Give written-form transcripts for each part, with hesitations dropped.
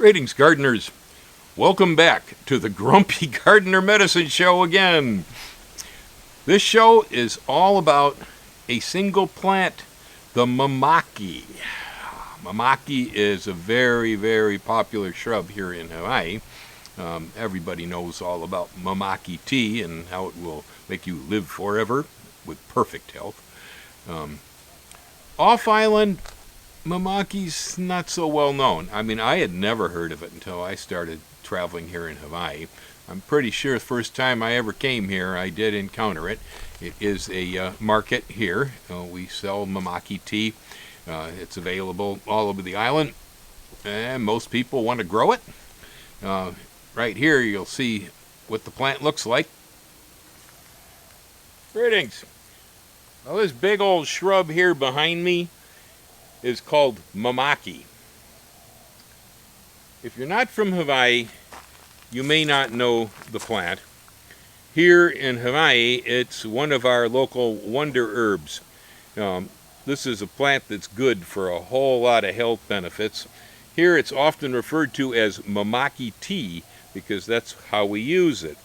Greetings, gardeners. Welcome back to the Grumpy Gardener Medicine Show again. This show is all about a single plant, the Mamaki. Mamaki is a very, very popular shrub here in Hawaii. Everybody knows all about Mamaki tea and how it will make you live forever with perfect health. Off-island, Mamaki's not so well known. I mean, I had never heard of it until I started traveling here in Hawaii. I'm pretty sure the first time I ever came here, I did encounter it. It is a market here. We sell Mamaki tea. It's available all over the island, and most people want to grow it. Right here, you'll see what the plant looks like. Greetings. Well, this big old shrub here behind me is called Mamaki. If you're not from Hawaii, you may not know the plant. Here in Hawaii, it's one of our local wonder herbs. This is a plant that's good for a whole lot of health benefits. Here it's often referred to as Mamaki tea because that's how we use it.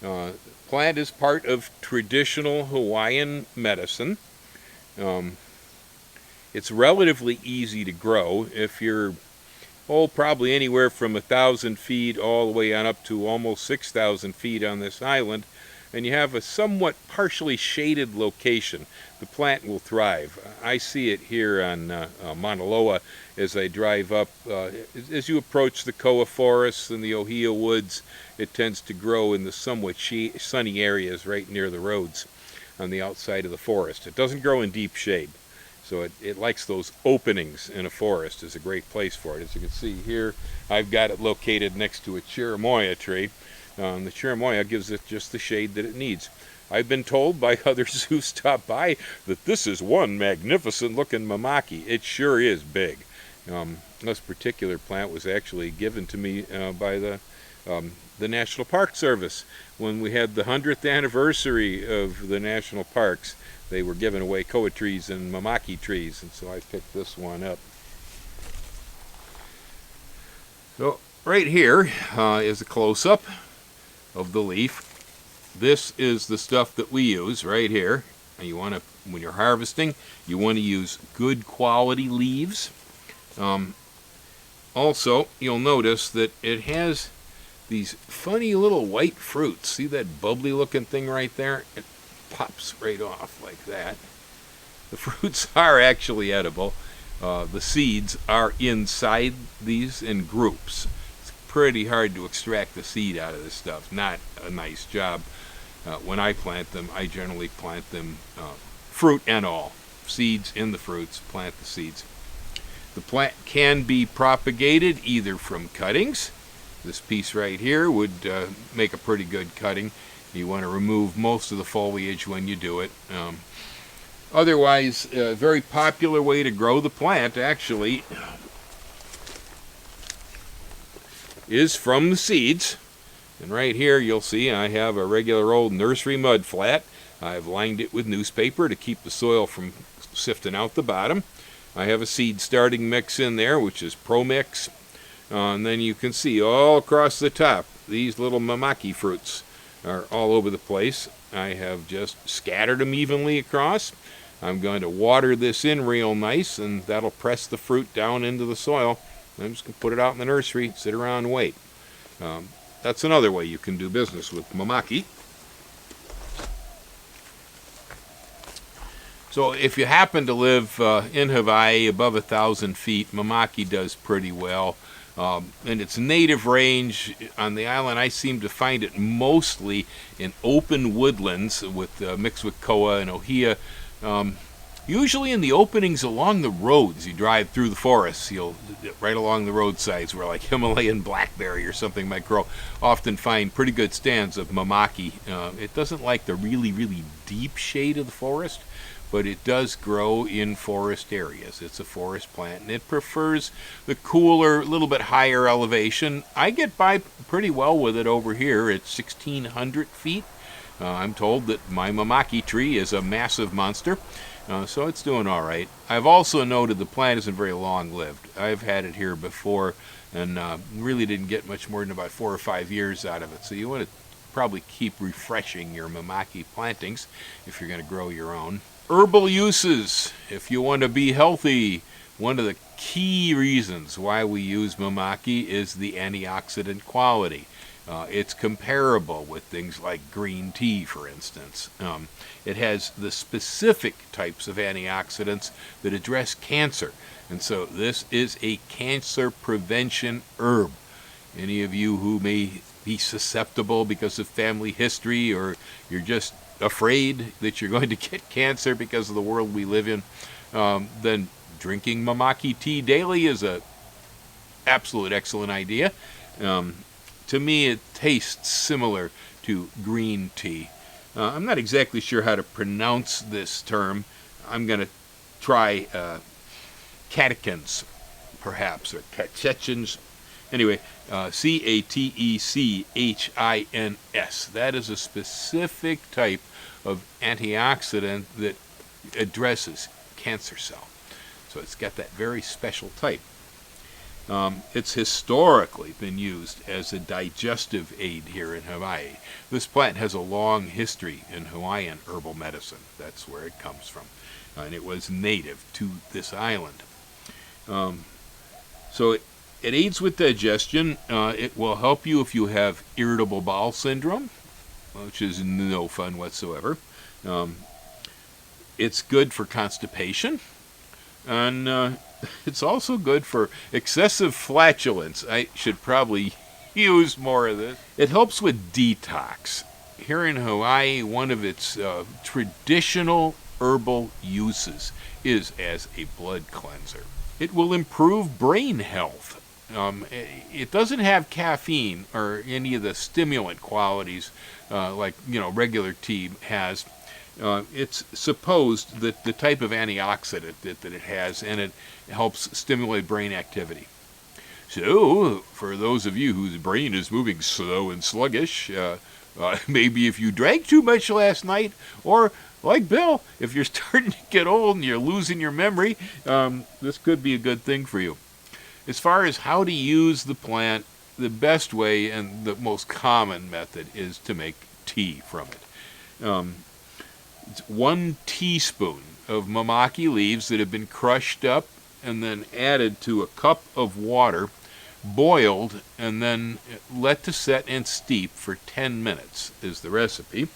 The plant is part of traditional Hawaiian medicine. It's relatively easy to grow. If you're probably anywhere from 1,000 feet all the way on up to almost 6,000 feet on this island, and you have a somewhat partially shaded location, the plant will thrive. I see it here on Mauna Loa as I drive up. As you approach the Koa forests and the Ohia woods, it tends to grow in the somewhat sunny areas right near the roads on the outside of the forest. It doesn't grow in deep shade. So it likes those openings in a forest. Is a great place for it. As you can see here, I've got it located next to a cherimoya tree. The cherimoya gives it just the shade that it needs. I've been told by others who stop by that this is one magnificent looking Mamaki. It sure is big. This particular plant was actually given to me by the National Park Service. When we had the 100th anniversary of the national parks, they were giving away koa trees and Mamaki trees, and so I picked this one up. So right here is a close-up of the leaf. This is the stuff that we use right here. And you want to, when you're harvesting, you want to use good quality leaves. Also, you'll notice that it has these funny little white fruits. See that bubbly looking thing right there? It pops right off like that. The fruits are actually edible. The seeds are inside these in groups. It's pretty hard to extract the seed out of this stuff. Not a nice job. When I plant them, I generally plant them fruit and all. Seeds in the fruits, plant the seeds. The plant can be propagated either from cuttings. This piece right here would make a pretty good cutting. You want to remove most of the foliage when you do it. Otherwise, a very popular way to grow the plant, actually, is from the seeds. And right here, you'll see I have a regular old nursery mud flat. I've lined it with newspaper to keep the soil from sifting out the bottom. I have a seed starting mix in there, which is Pro Mix. And then you can see all across the top, these little Mamaki fruits are all over the place. I have just scattered them evenly across. I'm going to water this in real nice, and that'll press the fruit down into the soil. I'm just going to put it out in the nursery, sit around and wait. That's another way you can do business with Mamaki. So if you happen to live in Hawaii above 1,000 feet, Mamaki does pretty well. In its native range on the island, I seem to find it mostly in open woodlands with mixed with koa and ohia. Usually in the openings along the roads. You drive through the forests, right along the roadsides where like Himalayan blackberry or something might grow. Often find pretty good stands of Mamaki. It doesn't like the really, really deep shade of the forest, but it does grow in forest areas. It's a forest plant, and it prefers the cooler, little bit higher elevation. I get by pretty well with it over here at 1,600 feet. I'm told that my Mamaki tree is a massive monster. So it's doing all right. I've also noted the plant isn't very long-lived. I've had it here before and really didn't get much more than about 4 or 5 years out of it. So you want to probably keep refreshing your Mamaki plantings if you're going to grow your own. Herbal uses. If you want to be healthy, one of the key reasons why we use Mamaki is the antioxidant quality. It's comparable with things like green tea, for instance. It has the specific types of antioxidants that address cancer. And so this is a cancer prevention herb. Any of you who may be susceptible because of family history, or you're just afraid that you're going to get cancer because of the world we live in, then drinking Mamaki tea daily is a absolute excellent idea. To me, it tastes similar to green tea. I'm not exactly sure how to pronounce this term. I'm going to try catechins, perhaps, or catechins. Anyway, Catechins. That is a specific type of antioxidant that addresses cancer cell. So it's got that very special type. It's historically been used as a digestive aid here in Hawaii. This plant has a long history in Hawaiian herbal medicine. That's where it comes from. And it was native to this island. So it aids with digestion. It will help you if you have irritable bowel syndrome, which is no fun whatsoever. It's good for constipation. And it's also good for excessive flatulence. I should probably use more of this. It helps with detox. Here in Hawaii, one of its traditional herbal uses is as a blood cleanser. It will improve brain health. It doesn't have caffeine or any of the stimulant qualities like regular tea has. It's supposed that the type of antioxidant that it has in it helps stimulate brain activity. So, for those of you whose brain is moving slow and sluggish, maybe if you drank too much last night, or like Bill, if you're starting to get old and you're losing your memory, this could be a good thing for you. As far as how to use the plant, the best way and the most common method is to make tea from it. It's 1 teaspoon of Mamaki leaves that have been crushed up and then added to a cup of water, boiled, and then let to set and steep for 10 minutes is the recipe.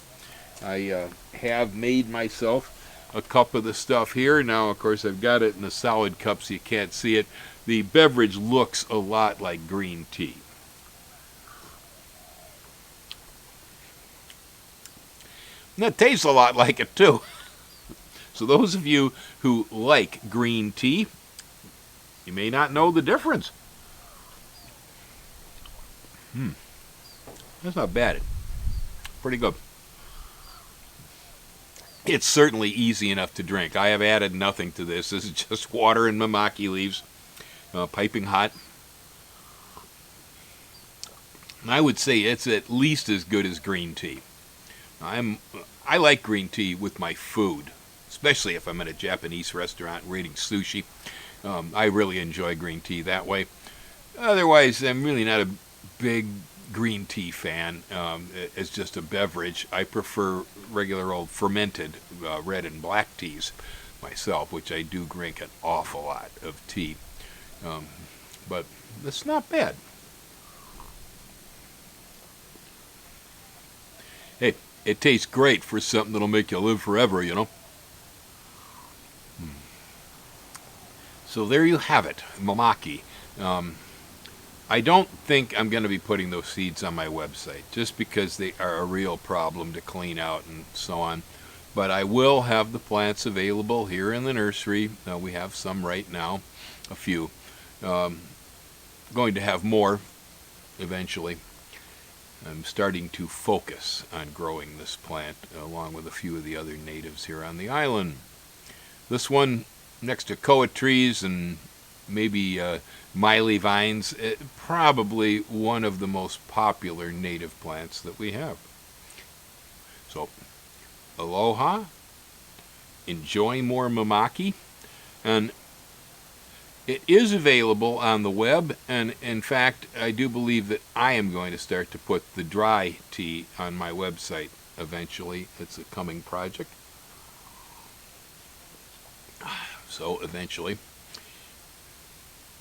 I have made myself a cup of the stuff here. Now, of course, I've got it in a solid cup so you can't see it. The beverage looks a lot like green tea. And it tastes a lot like it, too. So those of you who like green tea, you may not know the difference. That's not bad. Pretty good. It's certainly easy enough to drink. I have added nothing to this. This is just water and Mamaki leaves, piping hot. And I would say it's at least as good as green tea. I like green tea with my food, especially if I'm at a Japanese restaurant and eating sushi. I really enjoy green tea that way. Otherwise, I'm really not a big green tea fan as just a beverage. I prefer regular old fermented red and black teas myself, which I do drink an awful lot of tea. But it's not bad. Hey, it tastes great for something that'll make you live forever, you know. So there you have it, Mamaki. I don't think I'm going to be putting those seeds on my website, just because they are a real problem to clean out and so on. But I will have the plants available here in the nursery. We have some right now, a few. Going to have more eventually. I'm starting to focus on growing this plant along with a few of the other natives here on the island. This one, next to koa trees and maybe miley vines, probably one of the most popular native plants that we have. So, aloha enjoy more Mamaki. And it is available on the web, and in fact, I do believe that I am going to start to put the dry tea on my website eventually. It's a coming project. So, eventually.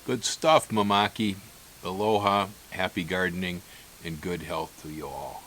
Good stuff, Mamaki. Aloha, happy gardening, and good health to you all.